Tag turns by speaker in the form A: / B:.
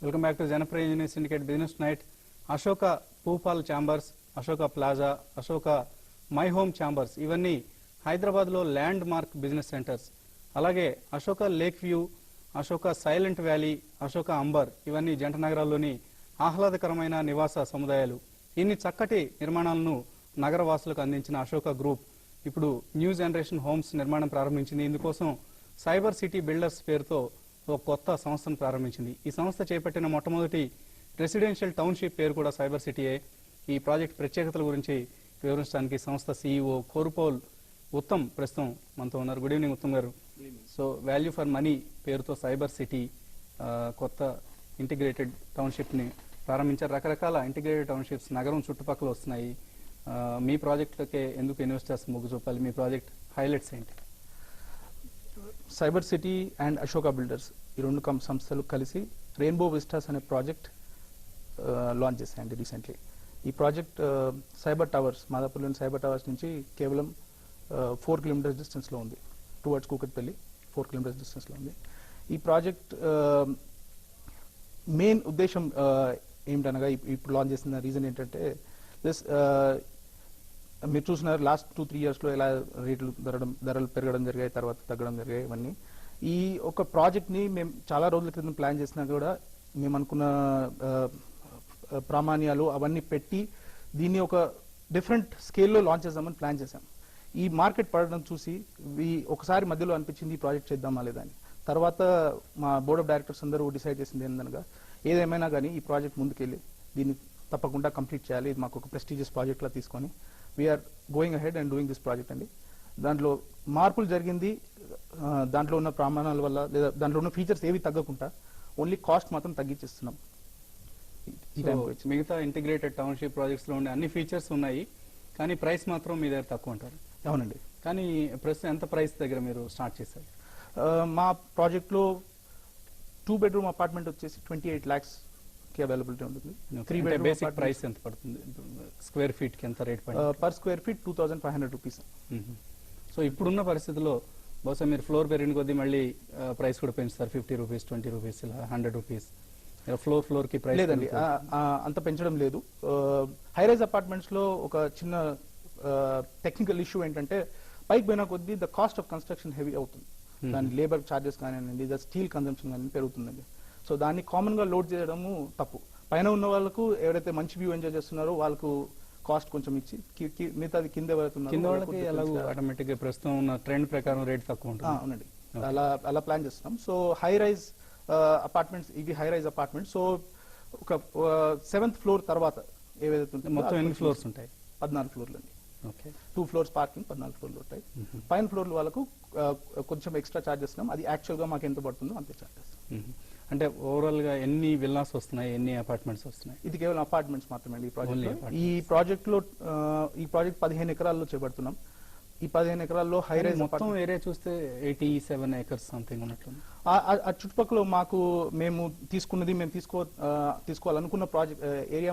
A: Welcome back to Janapriya engineer syndicate business night. Ashoka Bhupal chambers, Ashoka plaza, Ashoka my home chambers ఇవన్నీ హైదరాబాద్లో landmark business centres. అలాగే Ashoka lake view, Ashoka silent valley, Ashoka amber ఇవన్నీ జంట నగరాల్లోని ఆహ్లాదకరమైన నివాస సముదాయాలు. ఇన్ని చక్కటి నిర్మాణాలను నగరవాసులకు అందించిన అశోక గ్రూప్ ఇప్పుడు న్యూ జనరేషన్ హోమ్స్ నిర్మాణం ప్రారంభించింది. ఇందుకోసం సైబర్ సిటీ బిల్డర్స్ పేరుతో ఒక కొత్త సంస్థను ప్రారంభించింది. ఈ సంస్థ చేపట్టిన మొట్టమొదటి రెసిడెన్షియల్ టౌన్షిప్ పేరు కూడా సైబర్ సిటీయే. ఈ ప్రాజెక్ట్ ప్రత్యేకతల గురించి వివరించడానికి సంస్థ CEO కోరుపోల్ ఉత్తమ్ ప్రస్తుతం మనతో ఉన్నారు. గుడ్ ఈవినింగ్ ఉత్తమ్ గారు. సో వాల్యూ ఫర్ మనీ పేరుతో సైబర్ సిటీ కొత్త ఇంటిగ్రేటెడ్ టౌన్షిప్ ని ప్రారంభించారు. రకరకాల ఇంటిగ్రేటెడ్ టౌన్షిప్స్ నగరం చుట్టుపక్కల వస్తున్నాయి. మీ ప్రాజెక్టులకే ఎందుకు ఇన్వెస్టర్స్ మొగ్గు చూపాలి? మీ ప్రాజెక్ట్ హైలైట్స్ ఏంటి?
B: Cyber city and Ashoka builders ఈ రెండు సంస్థలు కలిసి రెయిన్బో విస్టాస్ అనే ప్రాజెక్ట్ లాంచ్ చేశాయండి రీసెంట్లీ. ఈ ప్రాజెక్ట్ సైబర్ టవర్స్, మాదాపూర్లోని సైబర్ టవర్స్ నుంచి కేవలం 4 కిలోమీటర్స్ డిస్టెన్స్లో ఉంది. టువర్డ్స్ కూకట్పల్లి 4 కిలోమీటర్స్ డిస్టెన్స్లో ఉంది. ఈ ప్రాజెక్ట్ మెయిన్ ఉద్దేశం ఏమిటనగా ఇప్పుడు లాంచ్ చేసిన రీజన్ ఏంటంటే మీరు చూసినారు లాస్ట్ 2-3 ఇయర్స్లో ఎలా ధరలు పెరగడం జరిగాయి, తర్వాత తగ్గడం జరిగాయి. ఇవన్నీ ఈ ఒక ప్రాజెక్ట్ని మేము చాలా రోజుల క్రితం ప్లాన్ చేసినా కూడా మేము అనుకున్న ప్రామాణ్యాలు అవన్నీ పెట్టి దీన్ని ఒక డిఫరెంట్ స్కేల్లో లాంచ్ చేద్దామని ప్లాన్ చేశాం. ఈ మార్కెట్ పడడం చూసి ఒకసారి మధ్యలో అనిపించింది ఈ ప్రాజెక్ట్ చేద్దామా లేదా అని. తర్వాత మా బోర్డ్ ఆఫ్ డైరెక్టర్స్ అందరూ డిసైడ్ చేసింది ఏంటనగా ఏదేమైనా కానీ ఈ ప్రాజెక్ట్ ముందుకెళ్ళి దీన్ని తప్పకుండా కంప్లీట్ చేయాలి. ఇది మాకు ఒక ప్రెస్టీజియస్ ప్రాజెక్ట్లా తీసుకొని we are going ahead and doing this project అండి. దాంట్లో మార్పులు జరిగింది, దాంట్లో ఉన్న ప్రమాణాల వల్ల లేదా దాంట్లో ఉన్న ఫీచర్స్ ఏవి తగ్గకుండా ఓన్లీ కాస్ట్ మాత్రం తగ్గించేస్తున్నాం.
A: మిగతా ఇంటిగ్రేటెడ్ టౌన్షిప్ ప్రాజెక్ట్స్ లో ఉండే అన్ని ఫీచర్స్ ఉన్నాయి, కానీ ప్రైస్ మాత్రం మీ దగ్గర తక్కువ ఉంటారు.
B: అవునండి.
A: కానీ ప్రస్తుతం ఎంత ప్రైస్ దగ్గర మీరు స్టార్ట్ చేశారు?
B: మా ప్రాజెక్ట్లో 2 బెడ్రూమ్ అపార్ట్మెంట్ వచ్చేసి 28 lakhs కి అవైలబిలిటీ ఉంటుంది.
A: 3 బెడ్రూమ్ బేసిక్ ప్రైస్ ఎంత పడుతుంది? స్క్వేర్ ఫీట్ కి ఎంత రేట్ పడుతుంది?
B: Per square feet 2500 rupees.
A: So ఇప్పుడున్న పరిస్థితుల్లో బహుశా మీరు ఫ్లోర్ పెరిగిన కొద్దీ మళ్ళీ ప్రైస్ కూడా పెంచుతారు. 50 రూపీస్, 20 రూపీస్, ఇలా 100 రూపీస్ ఫ్లోర్ కి ప్రైస్
B: లేదండి, అంత పెంచడం లేదు. హైరైజ్ అపార్ట్మెంట్స్ లో ఒక చిన్న టెక్నికల్ ఇష్యూ ఏంటంటే పైకి పోయిన కొద్దీ the cost of construction heavy అవుతుంది. దాని లేబర్ ఛార్జెస్ కానివ్వండి, స్టీల్ కన్సంప్షన్ కానీ పెరుగుతుందండి. సో దాన్ని కామన్ గా లోడ్ చేయడము తప్పు. పైన ఉన్న వాళ్ళకు ఎవరైతే మంచి వ్యూ ఎంజాయ్ చేస్తున్నారో వాళ్ళకు కాస్ట్ కొంచెం ఇచ్చి మిగతాది కింద
A: వాళ్ళకి ఆటోమేటిక్ గా ప్రస్తుతం ఉన్న ట్రెండ్ ప్రకారం రేట్ తక్కువ ఉంటుంది.
B: అవునండి, అలా ప్లాన్ చేస్తున్నాం. సో హై రైజ్ అపార్ట్మెంట్స్, ఇవి హై రైజ్ అపార్ట్మెంట్స్. సో ఒక 7th ఫ్లోర్ తర్వాత ఏవైతే
A: మొత్తం ఎన్ని ఫ్లోర్స్ ఉంటాయి?
B: 14 ఫ్లోర్లు అండి.
A: ఓకే,
B: 2 floors పార్కింగ్, 14 ఫ్లోర్లు ఉంటాయి. పైన ఫ్లోర్లు వాళ్ళకు కొంచెం ఎక్స్ట్రా చార్జ్ చేస్తున్నాం. అది యాక్చువల్ గా మాకు ఎంత పడుతుందో అంతే చార్జ్ చేస్తాం.
A: అంటే ఓవరాల్ గా ఎన్ని విల్లాస్ వస్తున్నాయి, ఎన్ని అపార్ట్మెంట్స్ వస్తున్నాయి?
B: ఇది కేవలం అపార్ట్మెంట్స్ మాత్రమే ఈ ప్రాజెక్ట్ లో. ఈ ప్రాజెక్ట్ 15 ఎకరాల్లో చేపడుతున్నాం. ఈ 15 ఎకరాల్లో హై రైజ్
A: మొత్తం ఏరియా చూస్తే 87 acres సంథింగ్ ఉన్నట్లు.
B: ఆ చుట్టుపక్కల మేము తీసుకోవాలనుకున్న ప్రాజెక్ట్ ఏరియా